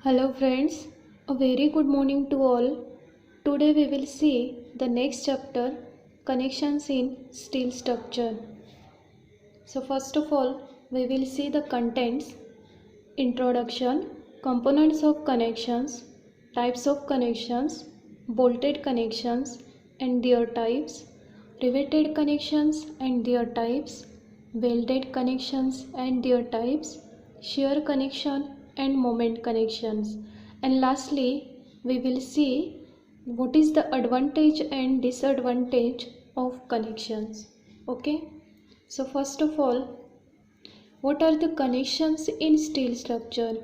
Hello friends, a very good morning to all. Today we will see the next chapter, connections in steel structure. So first of all, we will see the contents, introduction, components of connections, types of connections, bolted connections and their types, riveted connections and their types, welded connections and their types, shear connection and moment connections, and lastly we will see what is the advantage and disadvantage of connections. Okay, so first of all, what are the connections in steel structure?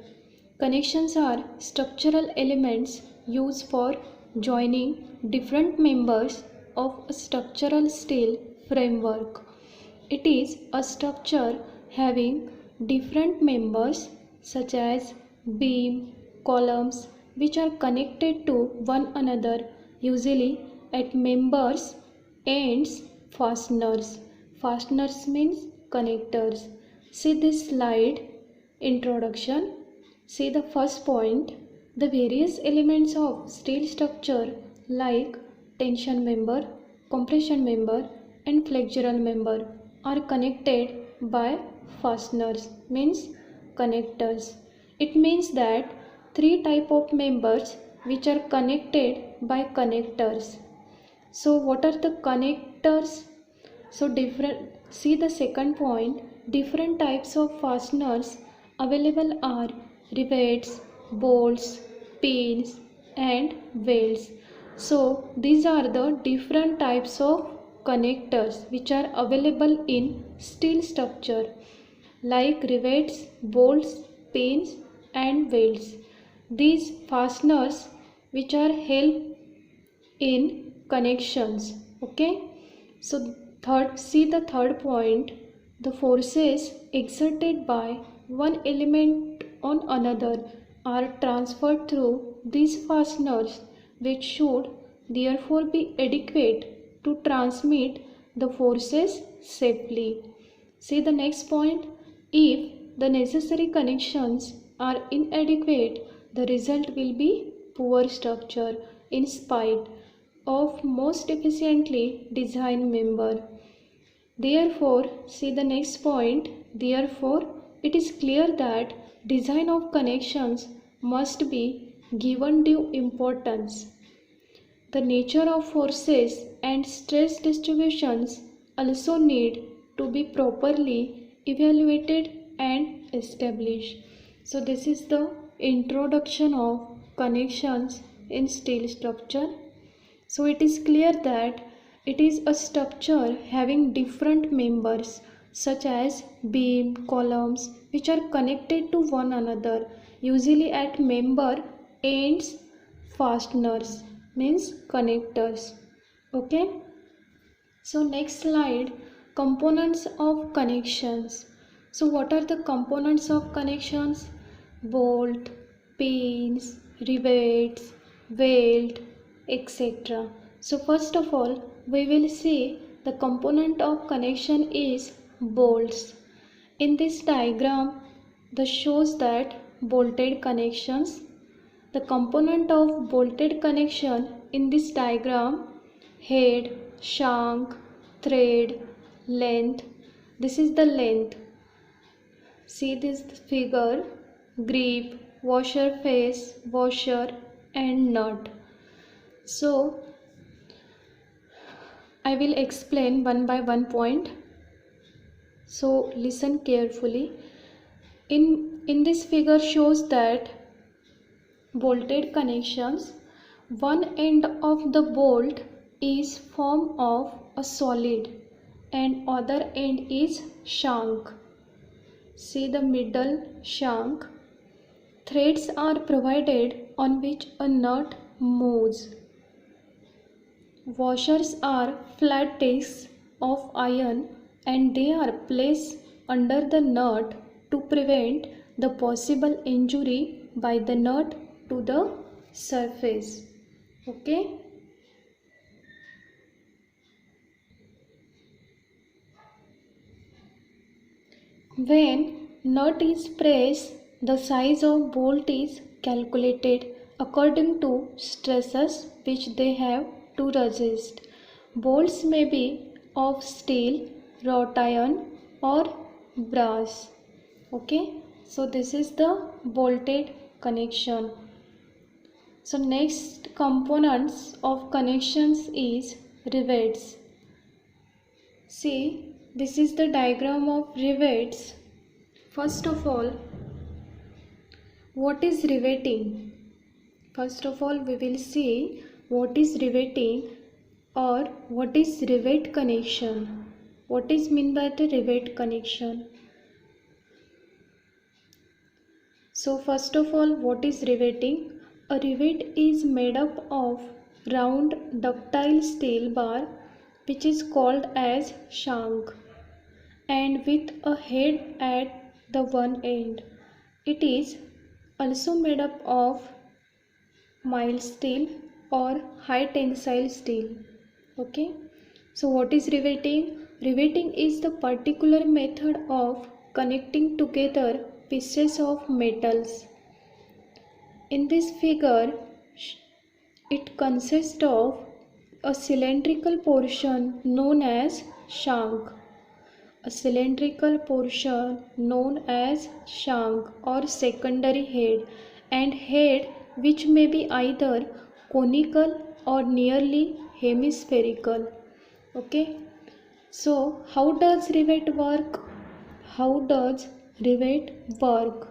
Connections are structural elements used for joining different members of a structural steel framework. It is a structure having different members such as beam, columns, which are connected to one another, usually at members, ends, fasteners. Fasteners means connectors. See this slide, introduction. See the first point. The various elements of steel structure like tension member, compression member and flexural member are connected by fasteners, means connectors. It means that three type of members which are connected by connectors. So what are the connectors? So different, see the second point, different types of fasteners available are rivets, bolts, pins and welds. So these are the different types of connectors which are available in steel structure like rivets, bolts, pins and welds. These fasteners which are help in connections. Okay, so see the third point, the forces exerted by one element on another are transferred through these fasteners, which should therefore be adequate to transmit the forces safely. See the next point, if the necessary connections are inadequate, the result will be poor structure in spite of most efficiently designed member. Therefore, see the next point, therefore, it is clear that design of connections must be given due importance. The nature of forces and stress distributions also need to be properly evaluated and established. So this is the introduction of connections in steel structure. So it is clear that it is a structure having different members such as beam, columns which are connected to one another, usually at member ends, fasteners means connectors. Okay, so next slide, components of connections. So what are the components of connections? Bolt, pins, rivets, weld, etc. So first of all, we will see the component of connection is bolts. In this diagram, the shows that bolted connections. The component of bolted connection in this diagram, head, shank, thread, length. This is the length. See this figure, grip, washer face, washer and nut. So I will explain one by one point. So listen carefully. In this figure shows that bolted connections, one end of the bolt is form of a solid and other end is shank. See the middle shank. Threads are provided on which a nut moves. Washers are flat discs of iron and they are placed under the nut to prevent the possible injury by the nut to the surface. Okay. When nut is pressed, the size of bolt is calculated according to stresses which they have to resist. Bolts may be of steel, wrought iron or brass. Okay, so this is the bolted connection. So next components of connections is rivets. See, this is the diagram of rivets. First of all, what is riveting? First of all, we will see what is riveting or what is rivet connection. What is meant by the rivet connection? So first of all, what is riveting? A rivet is made up of round ductile steel bar which is called as shank and with a head at the one end. It is also made up of mild steel or high tensile steel. Okay, so what is riveting? Riveting is the particular method of connecting together pieces of metals. In this figure, it consists of a cylindrical portion known as shank. A cylindrical portion known as shank or secondary head, and head which may be either conical or nearly hemispherical. Okay, so how does rivet work? How does rivet work?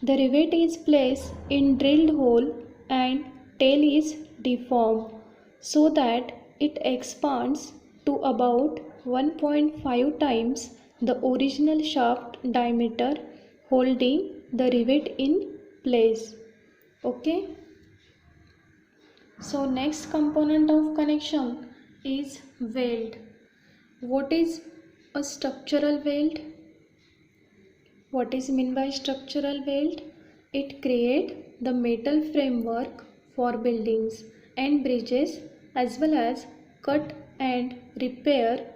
The rivet is placed in drilled hole and tail is deformed so that it expands to about 1.5 times the original shaft diameter, holding the rivet in place. Okay. So next component of connection is weld. What is a structural weld? What is meant by structural weld? It creates the metal framework for buildings and bridges as well as cut and repair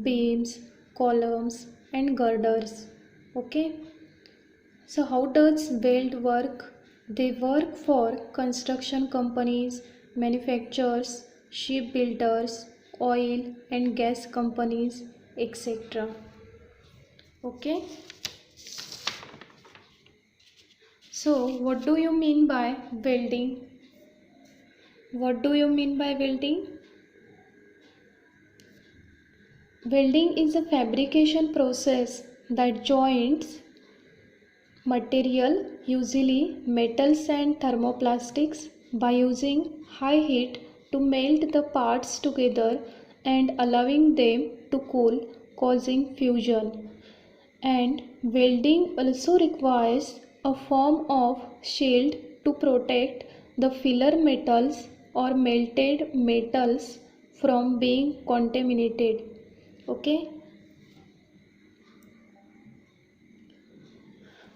beams, columns and girders. Okay. So how does weld work? They work for construction companies, manufacturers, shipbuilders, oil and gas companies, etc. Okay. So what do you mean by welding? What do you mean by welding? Welding is a fabrication process that joins material, usually metals and thermoplastics, by using high heat to melt the parts together and allowing them to cool, causing fusion. And welding also requires a form of shield to protect the filler metals or melted metals from being contaminated. Okay.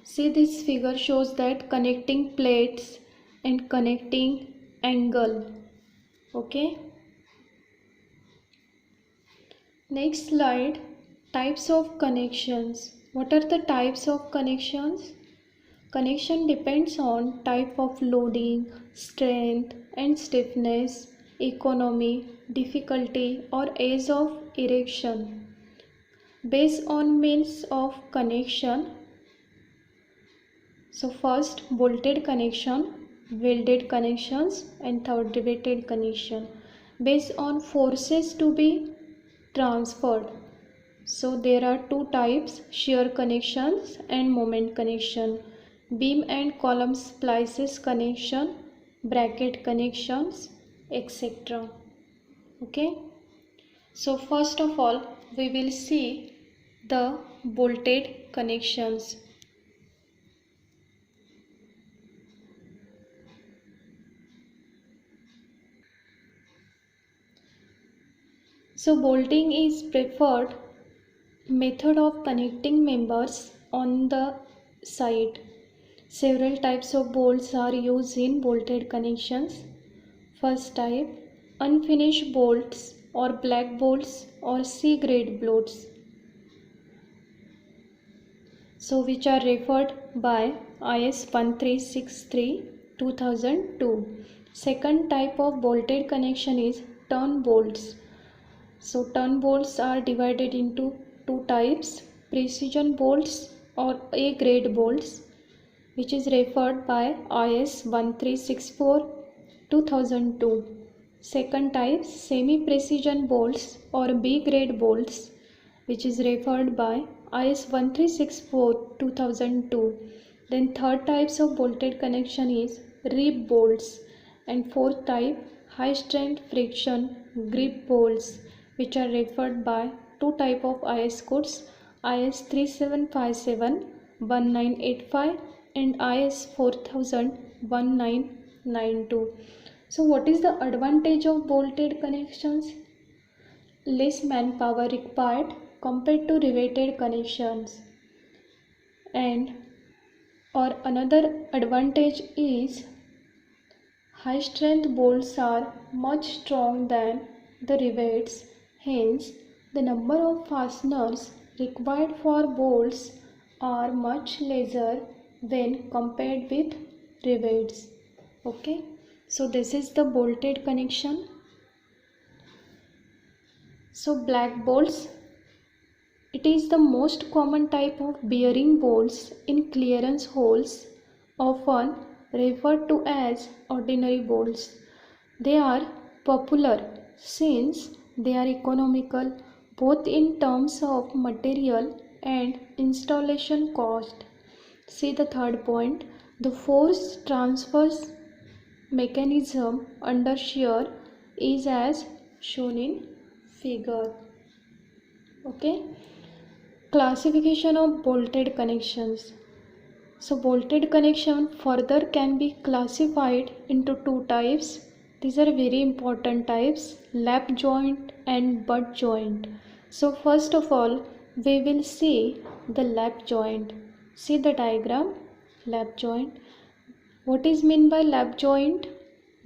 See, this figure shows that connecting plates and connecting angle. Okay. Next slide, types of connections. What are the types of connections? Connection depends on type of loading, strength and stiffness, economy, difficulty or age of erection. Based on means of connection, so first bolted connection, welded connections and third riveted connection. Based on forces to be transferred. So there are two types, shear connections and moment connection. Beam and column splices connection, bracket connections, etc. Okay. So first of all, we will see the bolted connections. So bolting is preferred method of connecting members on the side. Several types of bolts are used in bolted connections. First type, unfinished bolts or black bolts or C-grade bolts. So which are referred by IS 1363 2002. Second type of bolted connection is turn bolts. So turn bolts are divided into two types: precision bolts or A grade bolts, which is referred by IS 1364 2002. Second type, semi-precision bolts or B grade bolts, which is referred by IS 1364 2002. Then third types of bolted connection is rib bolts, and fourth type, high strength friction grip bolts, which are referred by two type of IS codes, IS 3757 1985 and IS 4000 1992. So what is the advantage of bolted connections? Less manpower required compared to riveted connections. And or another advantage is high strength bolts are much stronger than the rivets, hence the number of fasteners required for bolts are much lesser when compared with rivets. Okay, so this is the bolted connection. So black bolts, it is the most common type of bearing bolts in clearance holes, often referred to as ordinary bolts. They are popular since they are economical both in terms of material and installation cost. See the third point, the force transfer mechanism under shear is as shown in figure. Okay. Classification of bolted connections. So bolted connection further can be classified into two types. These are very important types: lap joint and butt joint. So first of all, we will see the lap joint. See the diagram, lap joint. What is meant by lap joint?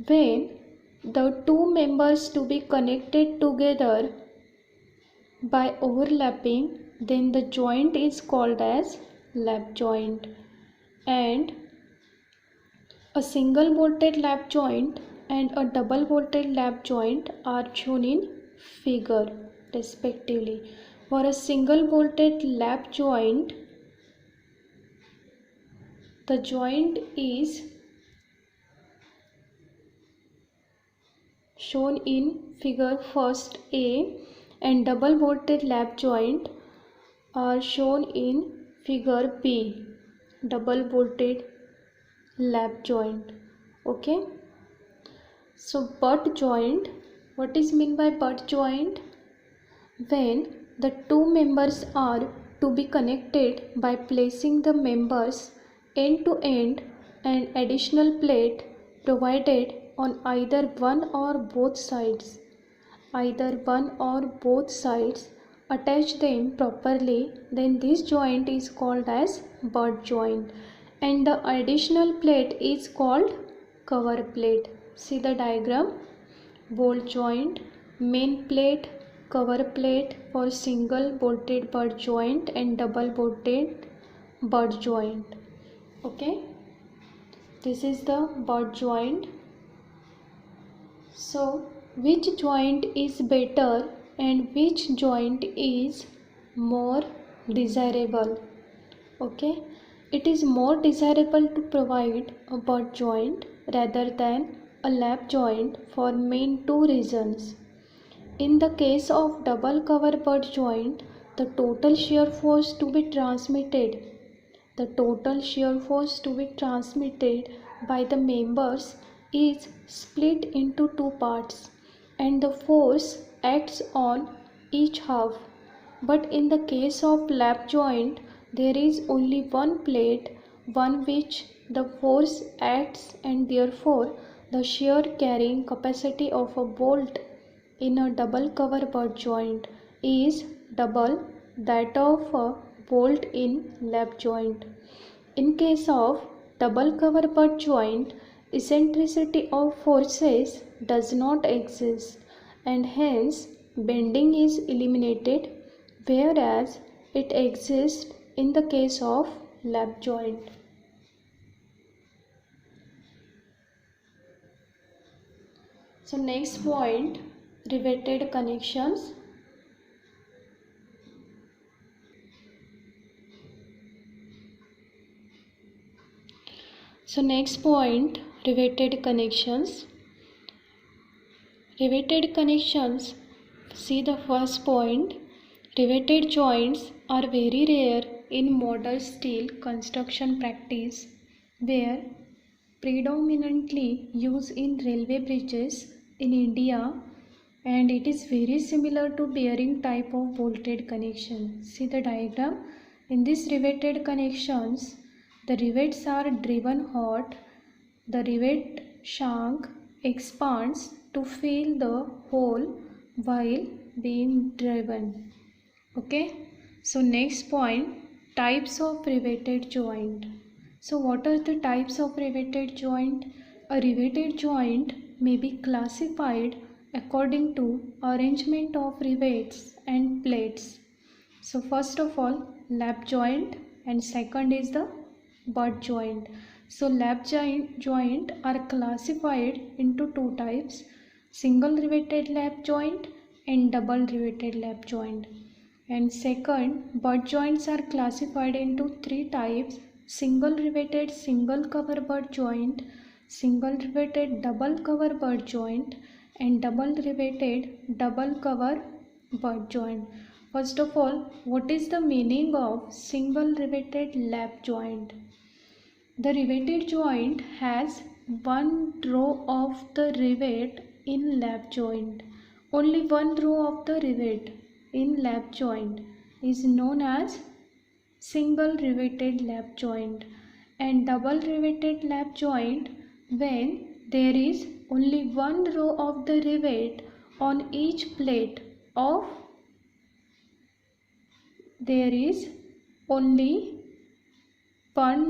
When the two members to be connected together by overlapping, then the joint is called as lap joint. And a single bolted lap joint and a double bolted lap joint are shown in figure respectively. For a single bolted lap joint, the joint is shown in figure first A, and double bolted lap joint are shown in figure B, double bolted lap joint. Okay, so butt joint, what is meant by butt joint? When the two members are to be connected by placing the members end to end, an additional plate provided on either one or both sides. Attach them properly, then this joint is called as butt joint, and the additional plate is called cover plate. See the diagram, bolt joint, main plate, cover plate for single bolted butt joint and double bolted butt joint. Okay, this is the butt joint. So which joint is better and which joint is more desirable? Okay, it is more desirable to provide a butt joint rather than a lap joint for main two reasons. In the case of double cover butt joint, the total shear force to be transmitted by the members is split into two parts, and the force acts on each half. But in the case of lap joint, there is only one plate on which the force acts, and therefore the shear carrying capacity of a bolt in a double cover butt joint is double that of a bolt in lap joint. In case of double cover butt joint, eccentricity of forces does not exist, and hence bending is eliminated, whereas it exists in the case of lap joint. So next point, riveted connections. So next point, riveted connections. Riveted connections, see the first point. Riveted joints are very rare in modern steel construction practice, where predominantly used in railway bridges in India, and it is very similar to bearing type of bolted connection. See the diagram. In these riveted connections, the rivets are driven hot. The rivet shank expands to fill the hole while being driven. Okay. So next point, types of riveted joint. So what are the types of riveted joint? A riveted joint may be classified according to arrangement of rivets and plates. So first of all, lap joint, and second is the butt joint. So lap joint are classified into two types: single riveted lap joint and double riveted lap joint. And second, butt joints are classified into three types: single riveted single cover butt joint, single riveted double cover butt joint, and double riveted double cover butt joint. First of all, what is the meaning of single riveted lap joint? The riveted joint has one row of the rivet in lap joint. Only one row of the rivet in lap joint is known as single riveted lap joint, and double riveted lap joint when there is only one row of the rivet on each plate of there is only one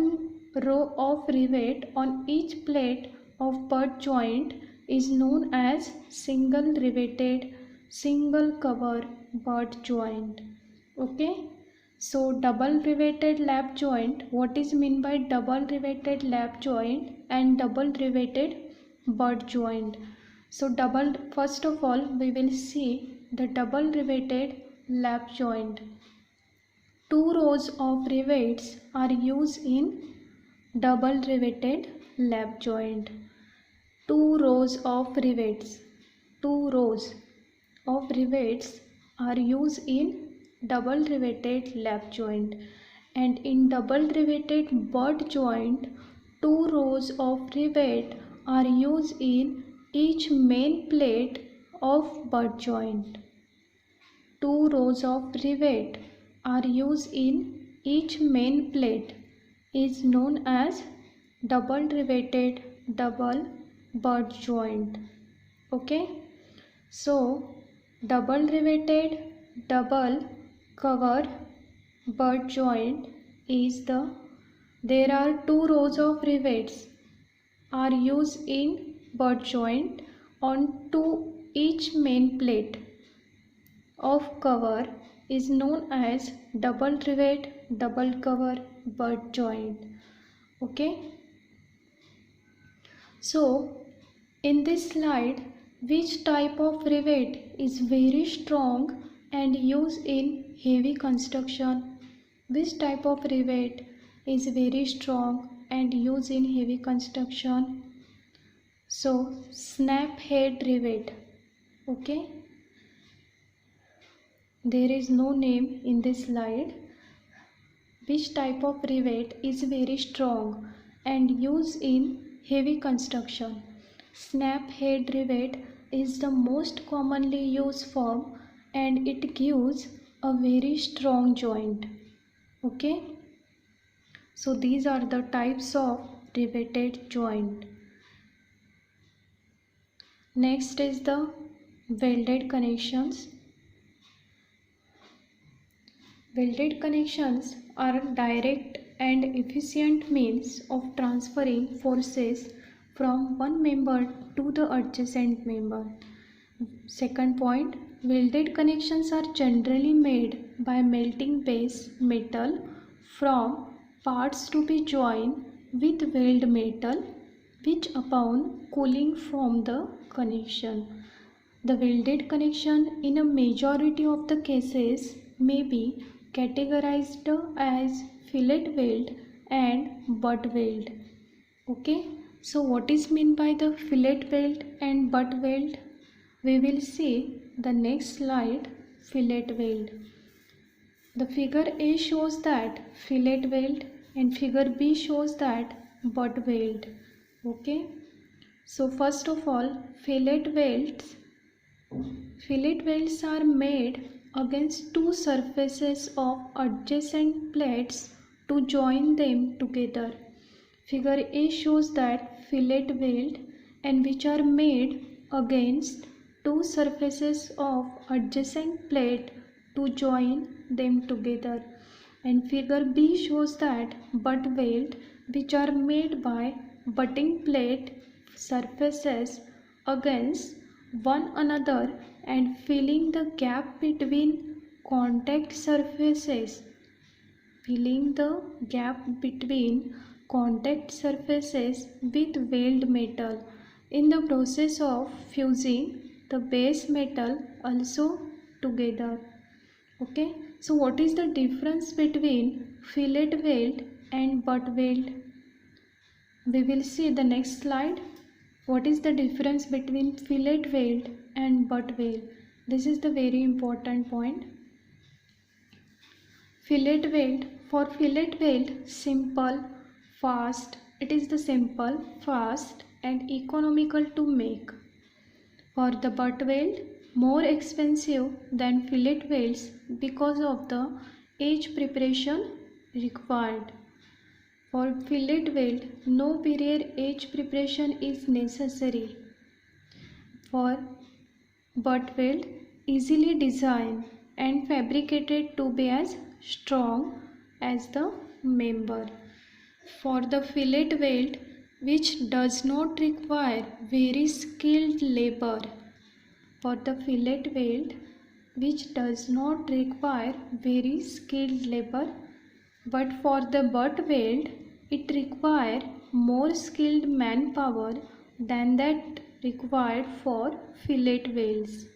row of rivet on each plate of butt joint is known as single riveted single cover butt joint. Okay. So double riveted lap joint, what is meant by double riveted lap joint and double riveted butt joint? So first of all we will see the double riveted lap joint. Two rows of rivets are used in double riveted lap joint. Two rows of rivets are used in double riveted lap joint, and in double riveted butt joint, two rows of rivet are used in each main plate of butt joint. Two rows of rivet are used in each main plate is known as double riveted double butt joint. Okay. So double riveted double cover butt joint is there are two rows of rivets are used in butt joint on each main plate of cover is known as double rivet double cover butt joint. Okay. So in this slide, which type of rivet is very strong and used in heavy construction? Which type of rivet is very strong and used in heavy construction? So snap head rivet. Okay. There is no name in this slide. Which type of rivet is very strong and used in heavy construction? Snap head rivet is the most commonly used form and it gives a very strong joint. Okay. So these are the types of riveted joint. Next is the welded connections. Welded connections are direct and efficient means of transferring forces from one member to the adjacent member. Second point, welded connections are generally made by melting base metal from parts to be joined with weld metal which upon cooling form the connection. The welded connection in a majority of the cases may be categorized as fillet weld and butt weld. Okay, so what is meant by the fillet weld and butt weld? We will see the next slide, fillet weld. The figure A shows that fillet weld and figure B shows that butt weld. Okay, so first of all, fillet welds are made against two surfaces of adjacent plates to join them together. Figure A shows that fillet weld and which are made against two surfaces of adjacent plate to join them together, and figure B shows that butt weld which are made by butting plate surfaces against one another and filling the gap between contact surfaces with weld metal in the process of fusing the base metal also together. Okay, so what is the difference between fillet weld and butt weld? We will see the next slide. What is the difference between fillet weld and butt weld? This is the very important point. Fillet weld, for fillet weld, simple, fast, it is the simple, fast and economical to make. For the butt weld, more expensive than fillet welds because of the age preparation required. For fillet weld, no prior age preparation is necessary. For butt weld, easily designed and fabricated to be as strong as the member. For the fillet weld, which does not require very skilled labor. For the fillet weld, which does not require very skilled labor, but for the butt weld, it requires more skilled manpower than that required for fillet welds.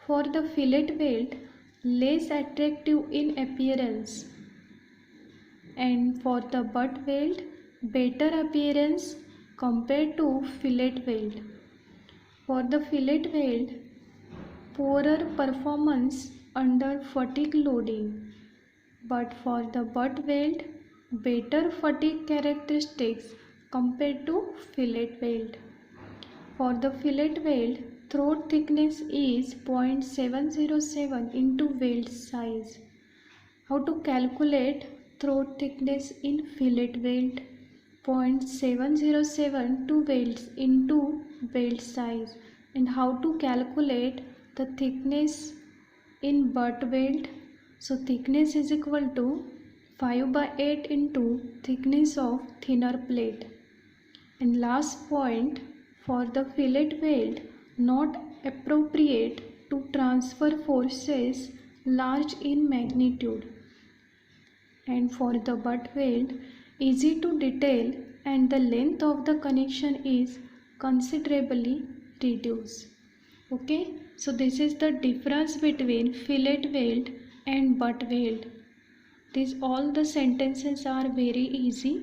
For the fillet weld, less attractive in appearance, and for the butt weld, better appearance compared to fillet weld. For the fillet weld, poorer performance under fatigue loading, but for the butt weld, better fatigue characteristics compared to fillet weld. For the fillet weld, throat thickness is 0.707 into weld size. How to calculate throat thickness in fillet weld? 0.707 to welds into weld size. And how to calculate the thickness in butt weld? So thickness is equal to 5/8 into thickness of thinner plate. And last point, for the fillet weld, not appropriate to transfer forces large in magnitude. And for the butt weld, easy to detail and the length of the connection is considerably reduced. Okay, so this is the difference between fillet weld and butt weld. These all the sentences are very easy.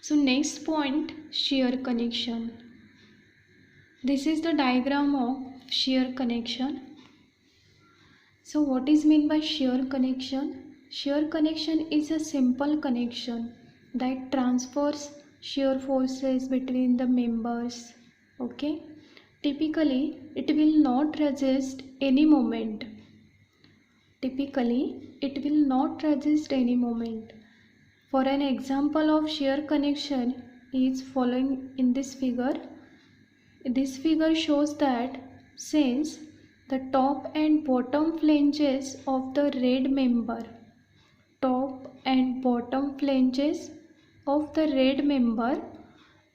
So next point, shear connection. This is the diagram of shear connection. So what is meant by shear connection? Shear connection is a simple connection that transfers shear forces between the members. Okay. Typically, it will not resist any moment. For an example of shear connection is following in this figure. This figure shows that since the top and bottom flanges of the red member,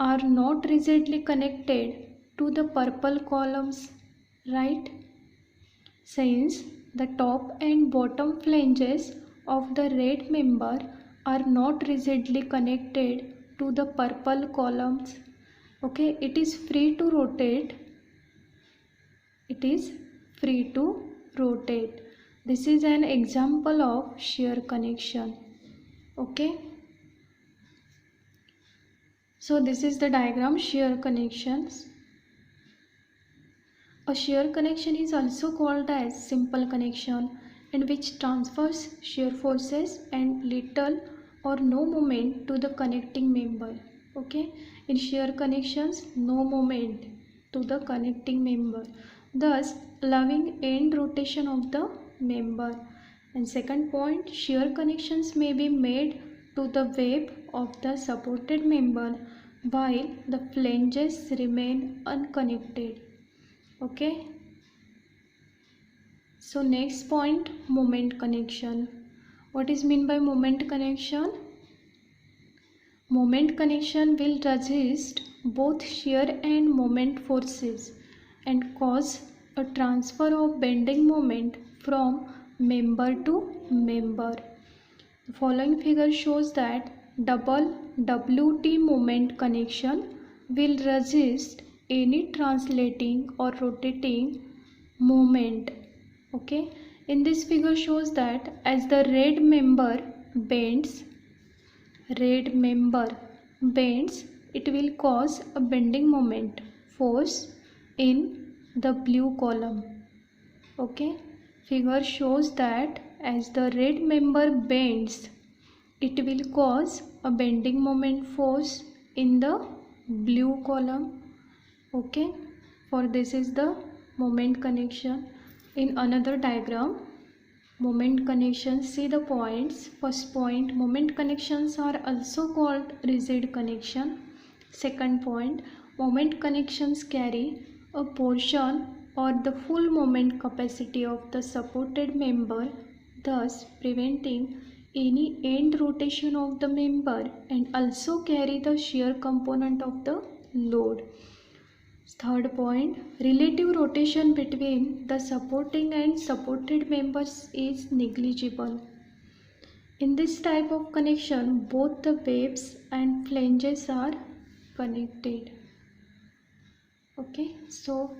are not rigidly connected to the purple columns, right? Since the top and bottom flanges of the red member are not rigidly connected to the purple columns. Okay, it is free to rotate. It is free to rotate. This is an example of shear connection. Okay, so this is the diagram, shear connections. A shear connection is also called as simple connection, in which transfers shear forces and little or no moment to the connecting member. Okay, in shear connections, no moment to the connecting member, thus allowing end rotation of the member. And second point, shear connections may be made to the web of the supported member while the flanges remain unconnected. Okay, so next point, moment connection. What is mean by moment connection? Moment connection will resist both shear and moment forces and cause a transfer of bending moment from member to member. The following figure shows that double WT moment connection will resist any translating or rotating movement. Okay, in this figure shows that as the red member bends, it will cause a bending moment force in the blue column. Okay, figure shows that as the red member bends, it will cause a bending moment force in the blue column. Okay, for this is the moment connection. In another diagram, moment connections, see the points. First point, moment connections are also called rigid connection. Second point, moment connections carry a portion or the full moment capacity of the supported member, thus preventing any end rotation of the member, and also carry the shear component of the load. Third point, relative rotation between the supporting and supported members is negligible. In this type of connection, both the webs and flanges are connected. Okay, so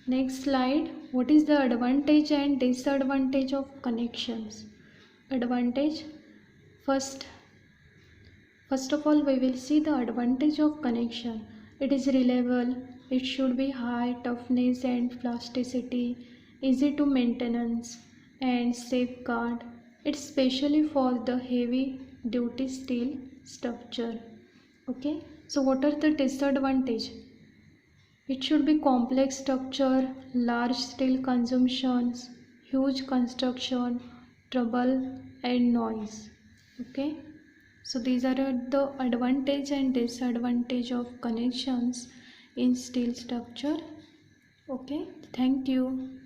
next slide, what is the advantage and disadvantage of connections? Advantage, first of all we will see the advantage of connection. It is reliable, it should be high toughness and plasticity, easy to maintenance and safeguard. It's specially for the heavy duty steel structure. Okay, so what are the disadvantage? It should be complex structure, large steel consumptions, huge construction, trouble and noise. Okay, so these are the advantage and disadvantage of connections in steel structure. Okay, thank you.